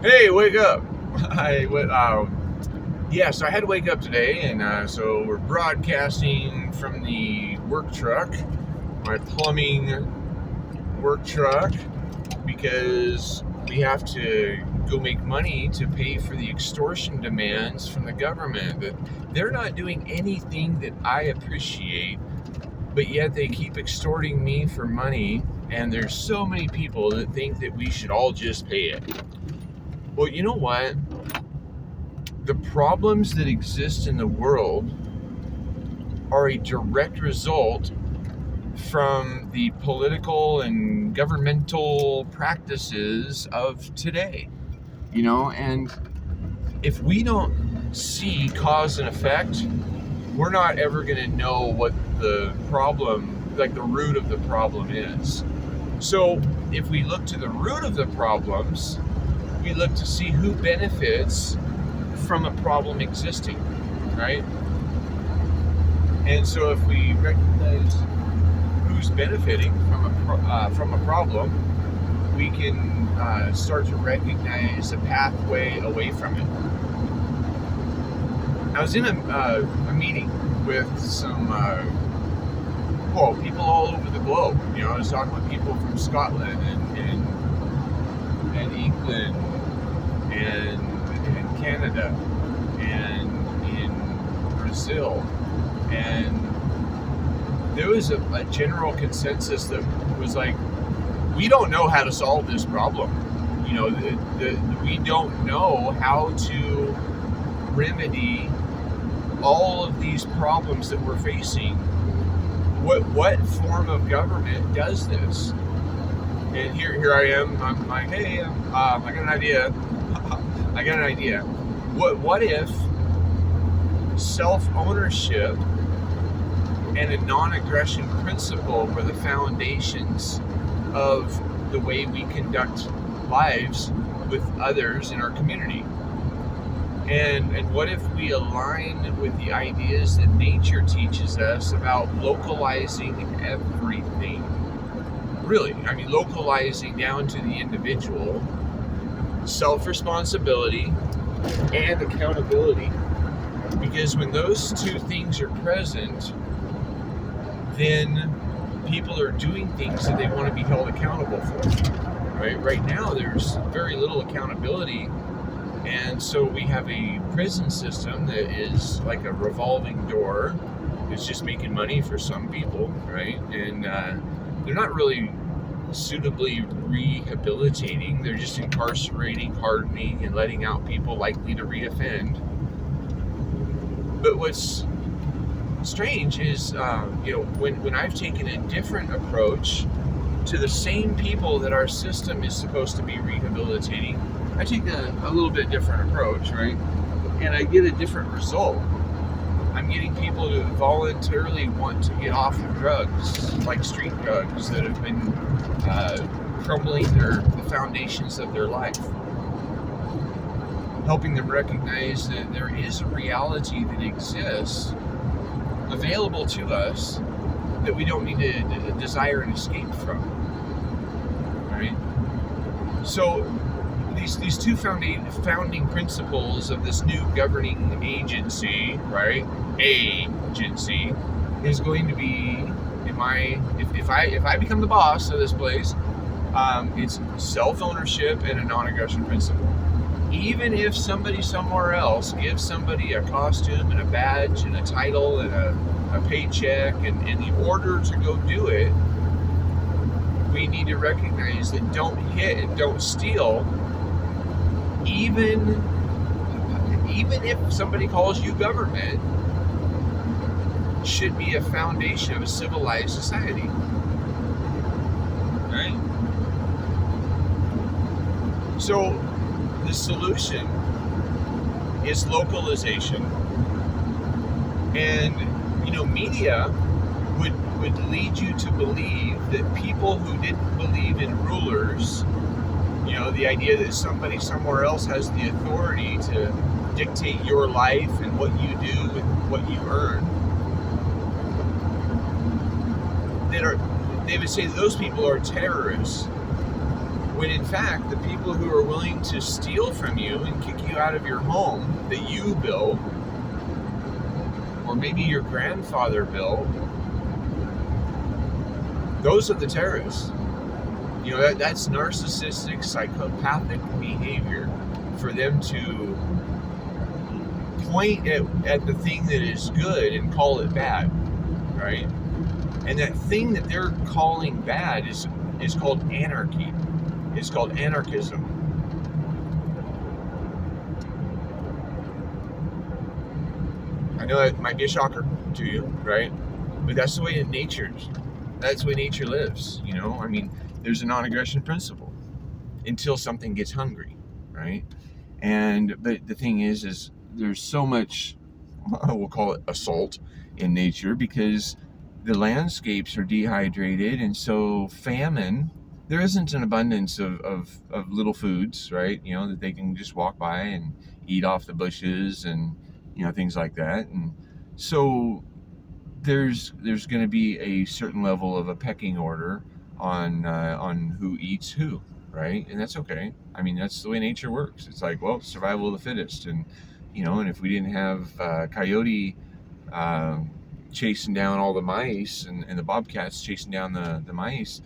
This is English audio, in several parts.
Hey, wake up! So I had to wake up today, and so we're broadcasting from the work truck, my plumbing work truck, because we have to go make money to pay for the extortion demands from the government. That they're not doing anything that I appreciate, but yet they keep extorting me for money, and there's so many people that think that we should all just pay it. Well, you know what? The problems that exist in the world are a direct result from the political and governmental practices of today. And if we don't see cause and effect, we're not ever going to know what the problem, like the root of the problem is. So if we look to the root of the problems, we look to see who benefits from a problem existing, right? And so if we recognize who's benefiting from a problem, we can start to recognize a pathway away from it. I was in a meeting with some people all over the globe. I was talking with people from Scotland and England and Canada and in Brazil, and there was a general consensus that was like, we don't know how to solve this problem. We don't know how to remedy all of these problems that we're facing. What form of government does this? And here I am. I'm like, hey, I got an idea. I got an idea. What if self-ownership and a non-aggression principle were the foundations of the way we conduct lives with others in our community? And what if we align with the ideas that nature teaches us about localizing everything? Really, localizing down to the individual, self-responsibility, and accountability. Because when those two things are present, then people are doing things that they want to be held accountable for. Right now, there's very little accountability, and so we have a prison system that is like a revolving door. It's just making money for some people, right? And they're not really suitably rehabilitating. They're just incarcerating, hardening, and letting out people likely to reoffend. But what's strange is, when I've taken a different approach to the same people that our system is supposed to be rehabilitating, I take a little bit different approach, right? And I get a different result. I'm getting people to voluntarily want to get off of drugs, like street drugs that have been crumbling the foundations of their life. Helping them recognize that there is a reality that exists available to us that we don't need to desire an escape from, right? So these two founding principles of this new governing agency, right? Agency is going to be, if I become the boss of this place, it's self-ownership and a non-aggression principle. Even if somebody somewhere else gives somebody a costume and a badge and a title and a paycheck and in order to go do it, we need to recognize that don't hit and don't steal, even if somebody calls you government, should be a foundation of a civilized society. Right? So the solution is localization. And media would lead you to believe that people who didn't believe in rulers, the idea that somebody somewhere else has the authority to dictate your life and what you do and what you earn, they would say those people are terrorists. When in fact, the people who are willing to steal from you and kick you out of your home that you built, or maybe your grandfather built, those are the terrorists. You know, that's narcissistic, psychopathic behavior for them to point at the thing that is good and call it bad, right? And that thing that they're calling bad is called anarchy. It's called anarchism. I know that might be a shocker to you, right? But that's the way that's the way nature lives, you know? I mean, there's a non-aggression principle until something gets hungry, right? But the thing is there's so much, we'll call it assault in nature, because the landscapes are dehydrated, and so famine, there isn't an abundance of little foods, right? You know, that they can just walk by and eat off the bushes and, you know, things like that. And so there's going to be a certain level of a pecking order on who eats who, right? And that's okay. I mean, that's the way nature works. It's like, well, survival of the fittest. And, you know, and if we didn't have coyote chasing down all the mice and the bobcats chasing down the mice,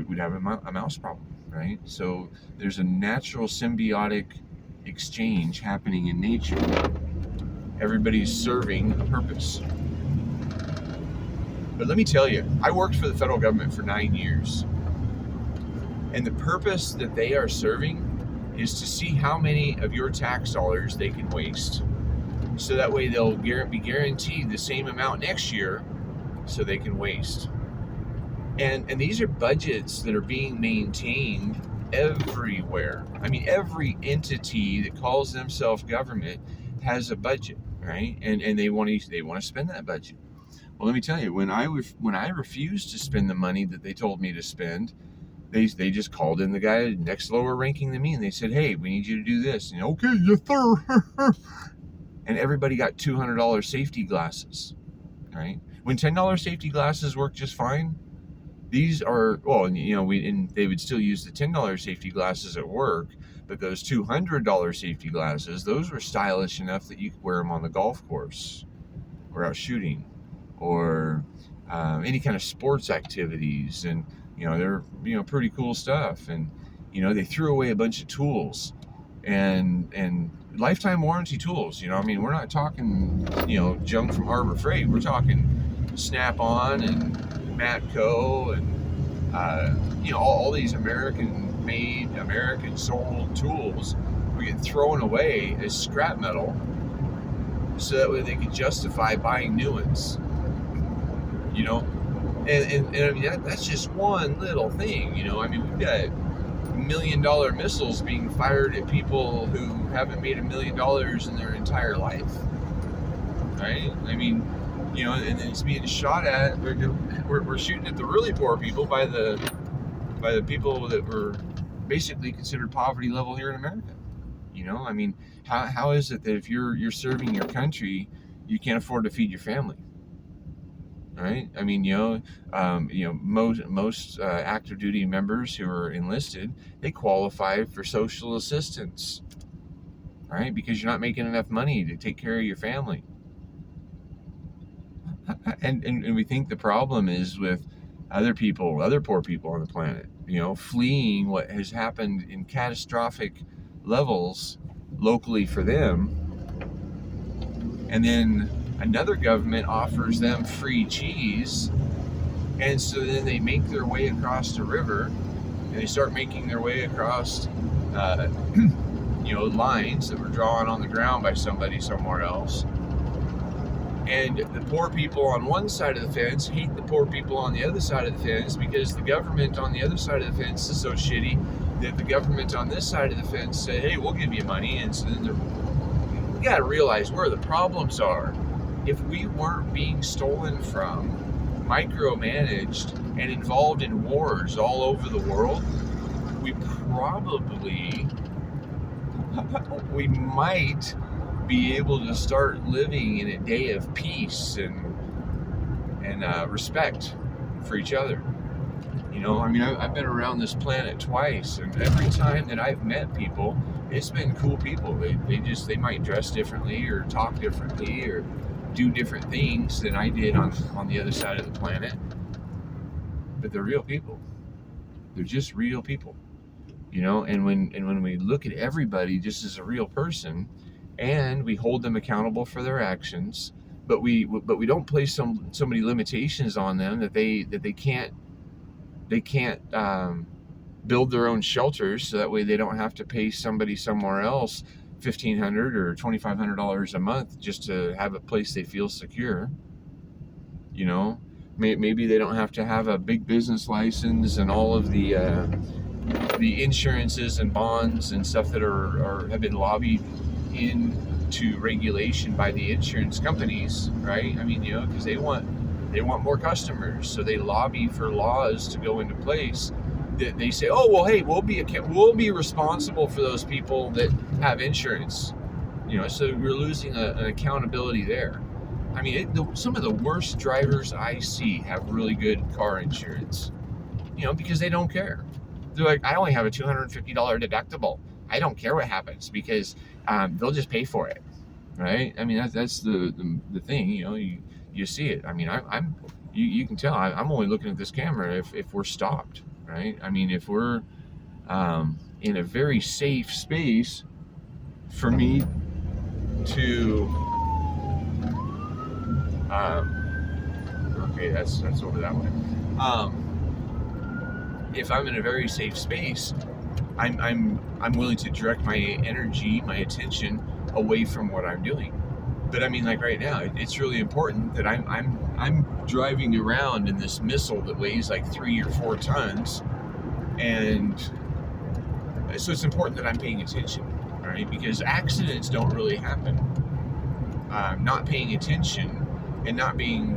we'd have a mouse problem, right? So there's a natural symbiotic exchange happening in nature. Everybody's serving a purpose. But let me tell you, I worked for the federal government for 9 years. And the purpose that they are serving is to see how many of your tax dollars they can waste. So that way they'll be guaranteed the same amount next year so they can waste. And these are budgets that are being maintained everywhere. I mean, every entity that calls themselves government has a budget, right? And they want to spend that budget. Well, let me tell you, when I refused to spend the money that they told me to spend, they just called in the guy next lower ranking than me, and they said, "Hey, we need you to do this." And, okay, yes, sir. And everybody got $200 safety glasses, right? When $10 safety glasses work just fine, these are, well, you know, they would still use the $10 safety glasses at work, but those $200 safety glasses, those were stylish enough that you could wear them on the golf course or out shooting or any kind of sports activities. And, you know, they're, you know, pretty cool stuff. And, you know, they threw away a bunch of tools and lifetime warranty tools. You know, I mean, we're not talking, you know, junk from Harbor Freight. We're talking Snap-on and Matco and, you know, all these American-made, American-sold tools were getting thrown away as scrap metal so that way they could justify buying new ones, you know? And I mean, that's just one little thing, you know? I mean, we've got $1 million missiles being fired at people who haven't made $1 million in their entire life, right? I mean, you know, and it's being shot at. We're shooting at the really poor people by the people that were basically considered poverty level here in America. You know, I mean, how is it that if you're serving your country, you can't afford to feed your family? Right? I mean, most active duty members who are enlisted, they qualify for social assistance, right? Because you're not making enough money to take care of your family. And we think the problem is with other poor people on the planet, you know, fleeing what has happened in catastrophic levels locally for them. And then another government offers them free cheese. And so then they make their way across the river and they start making their way across, you know, lines that were drawn on the ground by somebody somewhere else. And the poor people on one side of the fence hate the poor people on the other side of the fence because the government on the other side of the fence is so shitty that the government on this side of the fence said, hey, we'll give you money. And so then we got to realize where the problems are. If we weren't being stolen from, micromanaged, and involved in wars all over the world, we might be able to start living in a day of peace and respect for each other. You I mean, I've been around this planet twice, and every time that I've met people, it's been cool people. They might dress differently or talk differently or do different things than I did on the other side of the planet, but they're real people. They're just real people, And when we look at everybody just as a real person, and we hold them accountable for their actions, but we don't place so many limitations on them that they can't build their own shelters, so that way they don't have to pay somebody somewhere else $1,500 or $2,500 a month just to have a place they feel secure. Maybe they don't have to have a big business license and all of the insurances and bonds and stuff that have been lobbied into regulation by the insurance companies, right? I mean, because they want more customers, so they lobby for laws to go into place that they say, oh well, hey, we'll be responsible for those people that have insurance, so we're losing an accountability there. I mean, some of the worst drivers I see have really good car insurance, because they don't care. They're like, I only have a $250 deductible. I don't care what happens because they'll just pay for it, right? I mean, that's the thing. You see it. I mean, you can tell I'm only looking at this camera if we're stopped, right? I mean, if we're in a very safe space for me to okay, that's over that way. If I'm in a very safe space, I'm willing to direct my energy, my attention away from what I'm doing. But I mean, like right now, it's really important that I'm driving around in this missile that weighs like 3 or 4 tons, and so it's important that I'm paying attention, right? Because accidents don't really happen. Not paying attention and not being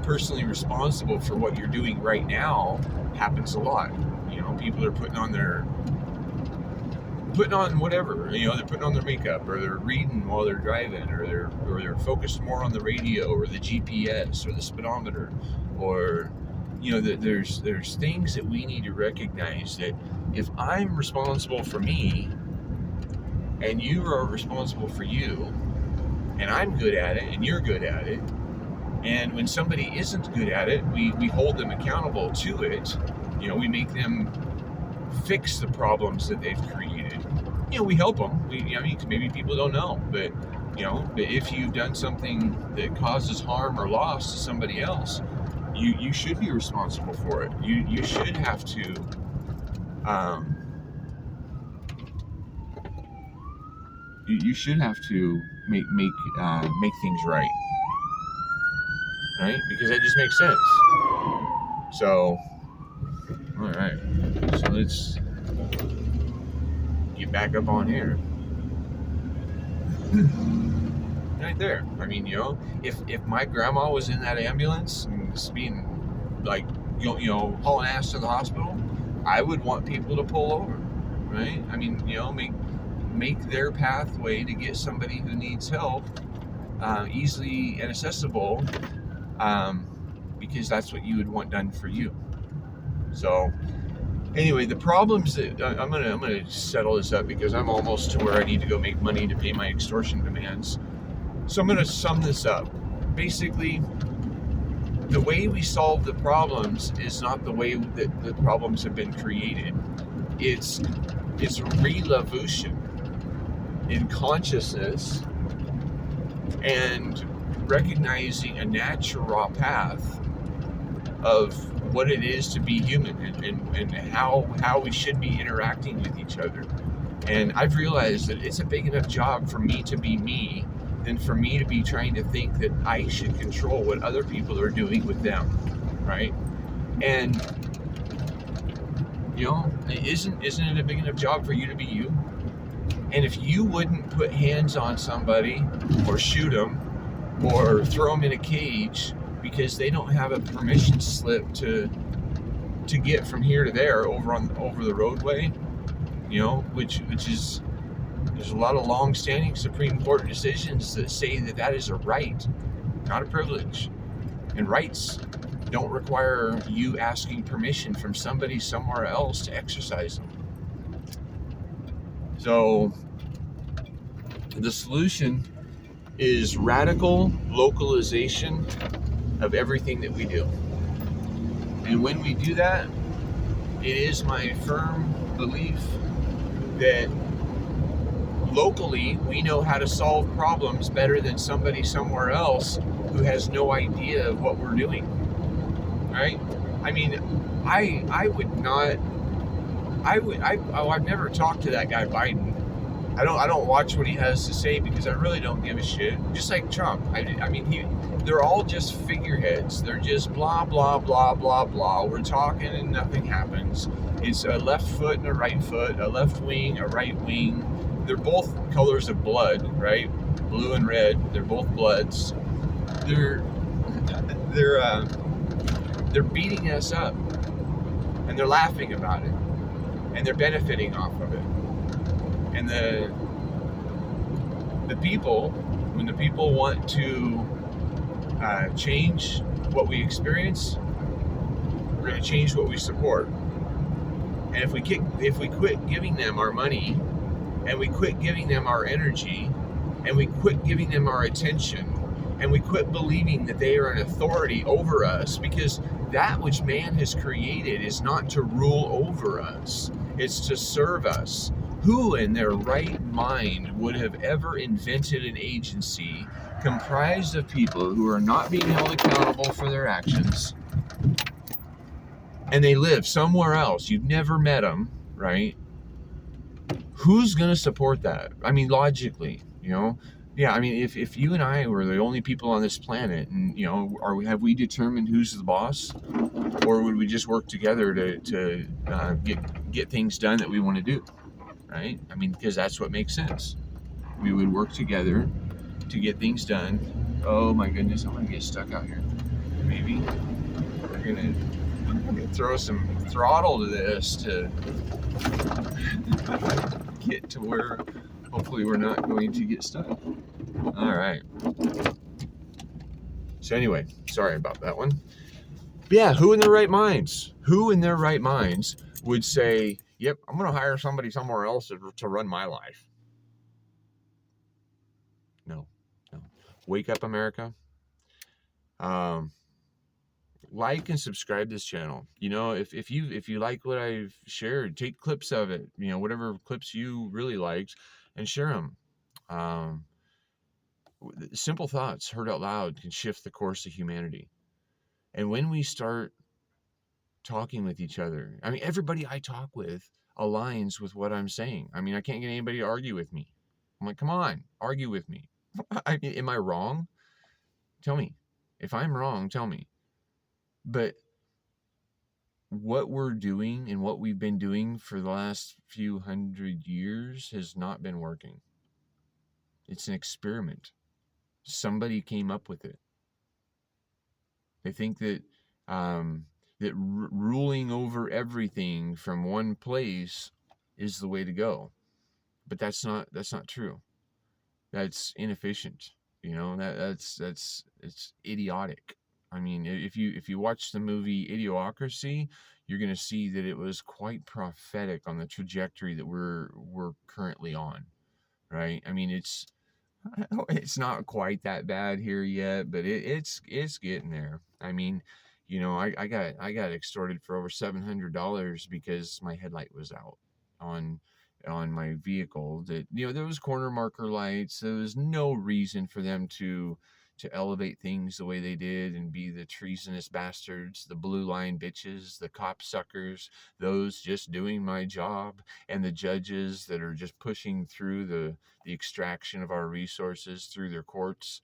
personally responsible for what you're doing right now happens a lot. People are putting on whatever, they're putting on their makeup, or they're reading while they're driving, or they're focused more on the radio or the GPS or the speedometer, or there's things that we need to recognize, that if I'm responsible for me and you are responsible for you, and I'm good at it and you're good at it, and when somebody isn't good at it, we hold them accountable to it. We make them fix the problems that they've created. We help them. Maybe people don't know, but if you've done something that causes harm or loss to somebody else, you should be responsible for it. You should have to you should have to make things right, because that just makes sense. So, all right, so let's get back up on here. Right there. I mean, if my grandma was in that ambulance and being like, hauling ass to the hospital, I would want people to pull over, right? I mean, make their pathway to get somebody who needs help easily and accessible, because that's what you would want done for you. So anyway, the problems that I'm gonna settle this up, because I'm almost to where I need to go make money to pay my extortion demands. So I'm gonna sum this up. Basically, the way we solve the problems is not the way that the problems have been created. It's revolution in consciousness and recognizing a natural path of what it is to be human, and how we should be interacting with each other. And I've realized that it's a big enough job for me to be me than for me to be trying to think that I should control what other people are doing with them, right? And isn't it a big enough job for you to be you? And if you wouldn't put hands on somebody or shoot them or throw them in a cage because they don't have a permission slip to get from here to there over the roadway, which is, there's a lot of long-standing Supreme Court decisions that say that is a right, not a privilege. And rights don't require you asking permission from somebody somewhere else to exercise them. So the solution is radical localization of everything that we do. And when we do that, it is my firm belief that locally we know how to solve problems better than somebody somewhere else who has no idea of what we're doing. Right? I mean, I've never talked to that guy Biden. I don't watch what he has to say because I really don't give a shit. Just like Trump. I mean, they're all just figureheads. They're just blah, blah, blah, blah, blah. We're talking and nothing happens. It's a left foot and a right foot, a left wing, a right wing. They're both colors of blood, right? Blue and red. They're both bloods. They're beating us up, and they're laughing about it, and they're benefiting off of it. And the people, when the people want to change what we experience, we're going to change what we support. And if we quit giving them our money, and we quit giving them our energy, and we quit giving them our attention, and we quit believing that they are an authority over us, because that which man has created is not to rule over us, it's to serve us. Who in their right mind would have ever invented an agency comprised of people who are not being held accountable for their actions, and they live somewhere else? You've never met them, right? Who's going to support that? I mean, logically, yeah, I mean, if you and I were the only people on this planet, and have we determined who's the boss, or would we just work together to get things done that we want to do, right? I mean, because that's what makes sense. We would work together to get things done. Oh my goodness, I'm gonna get stuck out here. Maybe we're gonna throw some throttle to this to get to where hopefully we're not going to get stuck. All right. So anyway, sorry about that one. But yeah, who in their right minds? Who in their right minds would say, "Yep, I'm going to hire somebody somewhere else to run my life"? No. Wake up, America. Like and subscribe to this channel. If you like what I've shared, take clips of it. Whatever clips you really liked, and share them. Simple thoughts heard out loud can shift the course of humanity. And when we start talking with each other, I mean, everybody I talk with aligns with what I'm saying. I mean, I can't get anybody to argue with me. I'm like, come on, argue with me. Am I wrong? Tell me. If I'm wrong, tell me. But what we're doing and what we've been doing for the last few hundred years has not been working. It's an experiment. Somebody came up with it. They think that ruling over everything from one place is the way to go, but that's not true. That's inefficient. That's it's idiotic. I mean, if you watch the movie Idiocracy, you're going to see that it was quite prophetic on the trajectory that we're currently on, right? I mean, it's not quite that bad here yet, but it's getting there. I mean, I got extorted for over $700 because my headlight was out on my vehicle. That there was corner marker lights. There was no reason for them to elevate things the way they did and be the treasonous bastards, the blue line bitches, the cop suckers, those just doing my job, and the judges that are just pushing through the extraction of our resources through their courts.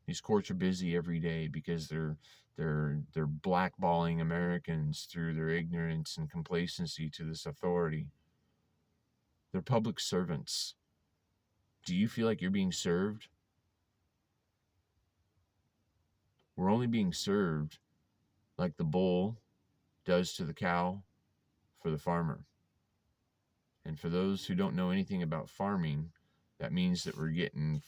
These courts are busy every day because they're blackballing Americans through their ignorance and complacency to this authority. They're public servants. Do you feel like you're being served? We're only being served like the bull does to the cow for the farmer. And for those who don't know anything about farming, that means that we're getting